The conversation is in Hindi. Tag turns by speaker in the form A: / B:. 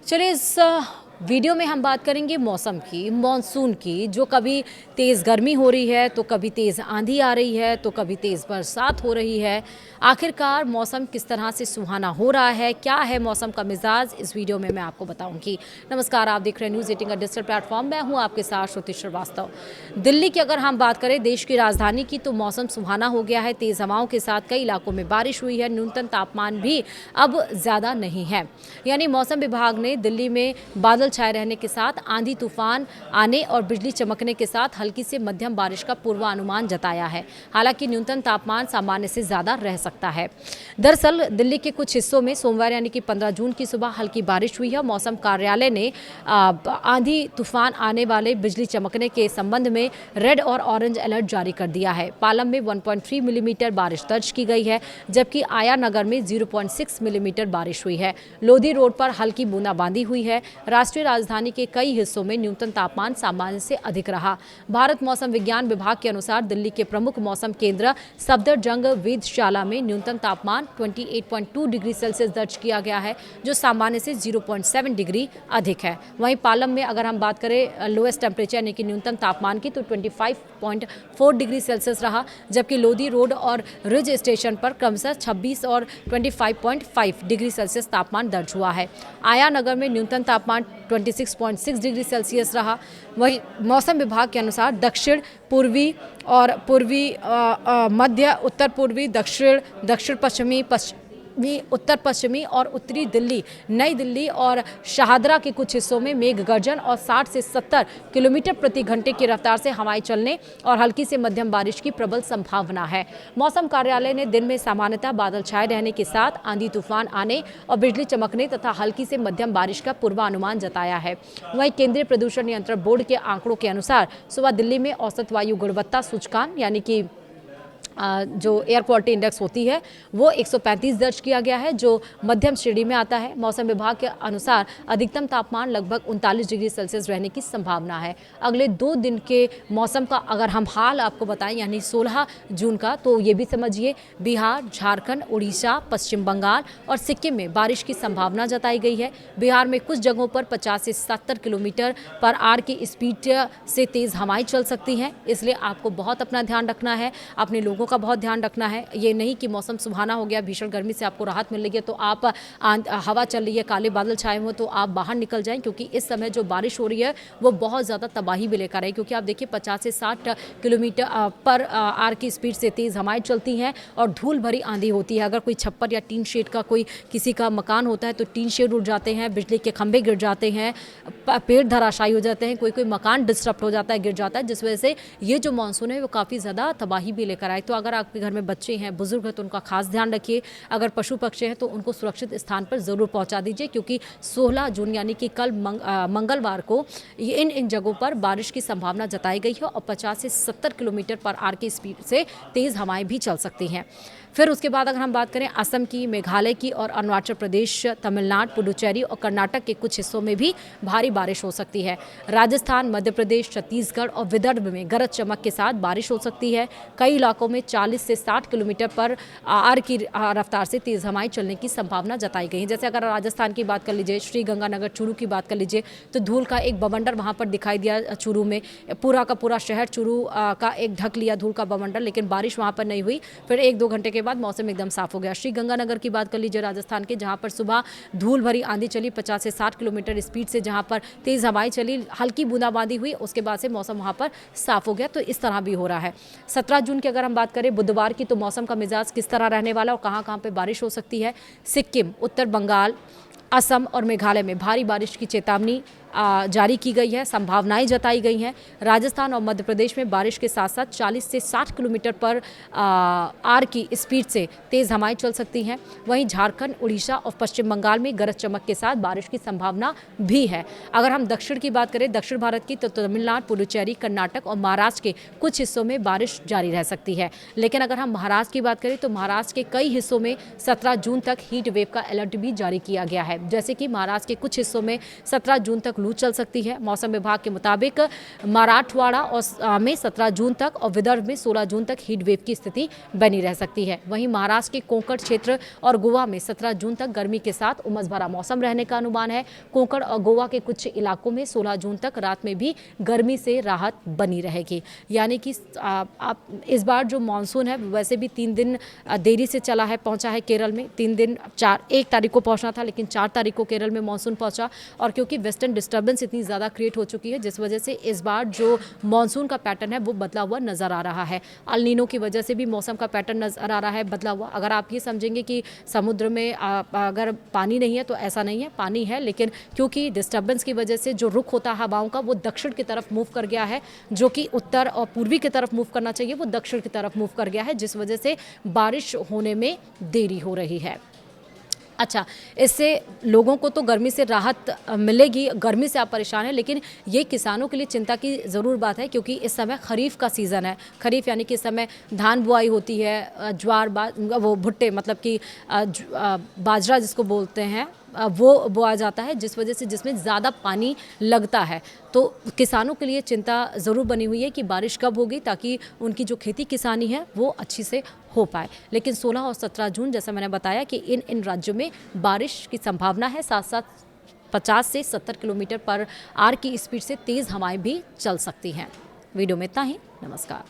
A: चलिए इस वीडियो में हम बात करेंगे मौसम की, मॉनसून की। जो कभी तेज़ गर्मी हो रही है तो कभी तेज़ आंधी आ रही है तो कभी तेज़ बरसात हो रही है। आखिरकार मौसम किस तरह से सुहाना हो रहा है, क्या है मौसम का मिजाज, इस वीडियो में मैं आपको बताऊंगी। नमस्कार, आप देख रहे हैं न्यूज़ 18 का डिजिटल प्लेटफॉर्म। मैं हूं आपके साथ श्रुति श्रीवास्तव। दिल्ली की अगर हम बात करें, देश की राजधानी की, तो मौसम सुहाना हो गया है। तेज़ हवाओं के साथ कई इलाकों में बारिश हुई है। न्यूनतम तापमान भी अब ज़्यादा नहीं है। यानी मौसम विभाग ने दिल्ली में बादल छाए रहने के साथ आंधी तूफान आने और बिजली चमकने के साथ हल्की से मध्यम बारिश का पूर्वानुमान जताया है। हालांकि न्यूनतम तापमान सामान्य से ज्यादा रह सकता है। दरअसल दिल्ली के कुछ हिस्सों में सोमवार यानी कि 15 जून की सुबह हल्की बारिश हुई है। मौसम कार्यालय ने आंधी तूफान आने वाले बिजली चमकने के संबंध में रेड और ऑरेंज अलर्ट जारी कर दिया है। पालम में 1.3 मिलीमीटर बारिश दर्ज की गई है, जबकि आया नगर में 0.6 मिलीमीटर बारिश हुई है। लोधी रोड पर हल्की बूंदाबांदी हुई है। राष्ट्रीय राजधानी के कई हिस्सों में न्यूनतम तापमान सामान्य से अधिक रहा। भारत मौसम विज्ञान विभाग के अनुसार दिल्ली के प्रमुख मौसम केंद्र सफदरजंग वेधशाला में न्यूनतम तापमान 28.2 डिग्री सेल्सियस दर्ज किया गया है, जो सामान्य से 0.7 डिग्री अधिक है। वहीं पालम में अगर हम बात करें लोएस्ट टेम्परेचर यानी कि न्यूनतम तापमान की, तो 25.4 डिग्री सेल्सियस रहा, जबकि लोधी रोड और रिज स्टेशन पर क्रमशः 26 और 25.5 डिग्री सेल्सियस तापमान दर्ज हुआ है। आया नगर में न्यूनतम तापमान 26.6 डिग्री सेल्सियस रहा। वहीं मौसम विभाग के अनुसार दक्षिण पूर्वी और पूर्वी मध्य उत्तर पूर्वी दक्षिण पश्चिमी उत्तर पश्चिमी और उत्तरी दिल्ली, नई दिल्ली और शाहदरा के कुछ हिस्सों में मेघ गर्जन और 60 से 70 किलोमीटर प्रति घंटे की रफ्तार से हवाएं चलने और हल्की से मध्यम बारिश की प्रबल संभावना है। मौसम कार्यालय ने दिन में सामान्यतः बादल छाए रहने के साथ आंधी तूफान आने और बिजली चमकने तथा हल्की से मध्यम बारिश का पूर्वानुमान जताया है। वहीं केंद्रीय प्रदूषण नियंत्रण बोर्ड के आंकड़ों के अनुसार सुबह दिल्ली में औसत वायु गुणवत्ता सूचकांक यानी कि जो एयर क्वालिटी इंडेक्स होती है वो 135 दर्ज किया गया है, जो मध्यम श्रेणी में आता है। मौसम विभाग के अनुसार अधिकतम तापमान लगभग 39 डिग्री सेल्सियस रहने की संभावना है। अगले 2 दिन के मौसम का अगर हम हाल आपको बताएं यानी 16 जून का, तो ये भी समझिए बिहार, झारखंड, उड़ीसा, पश्चिम बंगाल और सिक्किम में बारिश की संभावना जताई गई है। बिहार में कुछ जगहों पर 50 से 70 किलोमीटर पर आवर की स्पीड से तेज़ हवाएं चल सकती हैं, इसलिए आपको बहुत अपना ध्यान रखना है, अपने लोगों का बहुत ध्यान रखना है। ये नहीं कि मौसम सुहाना हो गया, भीषण गर्मी से आपको राहत मिल रही है तो आप हवा चल रही है, काले बादल छाए हुए तो आप बाहर निकल जाएं, क्योंकि इस समय जो बारिश हो रही है वो बहुत ज़्यादा तबाही भी लेकर आई। क्योंकि आप देखिए 50 से 60 किलोमीटर पर आवर की स्पीड से तेज़ हवाएं चलती हैं और धूल भरी आंधी होती है। अगर कोई छप्पर या टीन शेड का कोई किसी का मकान होता है तो टीन शेड उड़ जाते हैं, बिजली के खंभे गिर जाते हैं, पेड़ धराशायी हो जाते हैं, कोई मकान डिस्टर्ब हो जाता है, गिर जाता है, जिस वजह से ये जो मानसून है वो काफ़ी ज़्यादा तबाही भी लेकर आए। तो अगर आपके घर में बच्चे हैं, बुजुर्ग हैं, तो उनका खास ध्यान रखिए। अगर पशु पक्षी हैं तो उनको सुरक्षित स्थान पर ज़रूर पहुंचा दीजिए, क्योंकि 16 जून यानी कि कल मंगलवार को इन जगहों पर बारिश की संभावना जताई गई है और 50 से 70 किलोमीटर पर आवर की स्पीड से तेज़ हवाएं भी चल सकती हैं। फिर उसके बाद अगर हम बात करें असम की, मेघालय की और अरुणाचल प्रदेश, तमिलनाडु, पुडुचेरी और कर्नाटक के कुछ हिस्सों में भी भारी बारिश हो सकती है। राजस्थान, मध्य प्रदेश, छत्तीसगढ़ और विदर्भ में गरज चमक के साथ बारिश हो सकती है। कई इलाकों में 40 से 60 किलोमीटर पर आवर की रफ्तार से तेज़ हवाएं चलने की संभावना जताई गई है। जैसे अगर राजस्थान की बात कर लीजिए, श्रीगंगानगर, चूरू की बात कर लीजिए, तो धूल का एक बवंडर वहाँ पर दिखाई दिया। चूरू में पूरा का पूरा शहर चूरू का एक ढक लिया धूल का बवंडर, लेकिन बारिश वहाँ पर नहीं हुई। फिर 1-2 घंटे के बाद मौसम एकदम साफ हो गया। श्रीगंगानगर की बात कर लीजिए राजस्थान के, जहां पर सुबह धूल भरी आंधी चली 50 से 60 किलोमीटर स्पीड से, जहां पर तेज हवाएं चली, हल्की बूंदाबांदी हुई, उसके बाद से मौसम वहां पर साफ हो गया। तो इस तरह भी हो रहा है। 17 जून की अगर हम बात करें बुधवार की, तो मौसम का मिजाज किस तरह रहने वाला और कहां कहां पे बारिश हो सकती है। सिक्किम, उत्तर बंगाल, असम और मेघालय में भारी बारिश की चेतावनी जारी की गई है, संभावनाएं जताई गई हैं। राजस्थान और मध्य प्रदेश में बारिश के साथ साथ 40 से 60 किलोमीटर पर आवर की स्पीड से तेज़ हवाएं चल सकती हैं। वहीं झारखंड, उड़ीसा और पश्चिम बंगाल में गरज चमक के साथ बारिश की संभावना भी है। अगर हम दक्षिण की बात करें, दक्षिण भारत की, तो तमिलनाडु, पुडुचेरी, कर्नाटक और महाराष्ट्र के कुछ हिस्सों में बारिश जारी रह सकती है। लेकिन अगर हम महाराष्ट्र की बात करें तो महाराष्ट्र के कई हिस्सों में 17 जून तक हीट वेव का अलर्ट भी जारी किया गया है। जैसे कि महाराष्ट्र के कुछ हिस्सों में 17 जून तक तक लू चल सकती है। मौसम विभाग के मुताबिक मराठवाड़ा और में 17 जून तक और विदर्भ में 16 जून तक हीट वेव की स्थिति बनी रह सकती है। वहीं महाराष्ट्र के कोंकण क्षेत्र और गोवा में 17 जून तक गर्मी के साथ उमस भरा मौसम रहने का अनुमान है। कोंकण और गोवा के कुछ इलाकों में 16 जून तक रात में भी गर्मी से राहत बनी रहेगी। यानी कि आप इस बार जो मानसून है वैसे भी 3 दिन देरी से चला है, पहुंचा है केरल में। 3 दिन 1 तारीख को पहुंचना था, लेकिन 4 तारीख को केरल में मानसून पहुंचा। और क्योंकि वेस्टर्न डिस्टर्बेंस इतनी ज़्यादा क्रिएट हो चुकी है, जिस वजह से इस बार जो मानसून का पैटर्न है वो बदला हुआ नज़र आ रहा है। अल नीनो की वजह से भी मौसम का पैटर्न नज़र आ रहा है बदला हुआ। अगर आप ये समझेंगे कि समुद्र में अगर पानी नहीं है तो ऐसा नहीं है, पानी है, लेकिन क्योंकि डिस्टर्बेंस की वजह से जो रुख होता है हवाओं का वो दक्षिण की तरफ मूव कर गया है, जो कि उत्तर और पूर्वी की तरफ मूव करना चाहिए वो दक्षिण की तरफ मूव कर गया है, जिस वजह से बारिश होने में देरी हो रही है। अच्छा, इससे लोगों को तो गर्मी से राहत मिलेगी, गर्मी से आप परेशान हैं, लेकिन ये किसानों के लिए चिंता की ज़रूर बात है, क्योंकि इस समय खरीफ का सीज़न है। खरीफ यानी कि इस समय धान बुआई होती है, ज्वार वो भुट्टे मतलब कि बाजरा जिसको बोलते हैं वो बोया जाता है, जिस वजह से जिसमें ज़्यादा पानी लगता है। तो किसानों के लिए चिंता ज़रूर बनी हुई है कि बारिश कब होगी, ताकि उनकी जो खेती किसानी है वो अच्छी से हो पाए। लेकिन 16 और 17 जून जैसा मैंने बताया कि इन राज्यों में बारिश की संभावना है। साथ साथ 50 से 70 किलोमीटर पर आवर की स्पीड से तेज़ हवाएं भी चल सकती हैं। वीडियो में इतना ही। नमस्कार।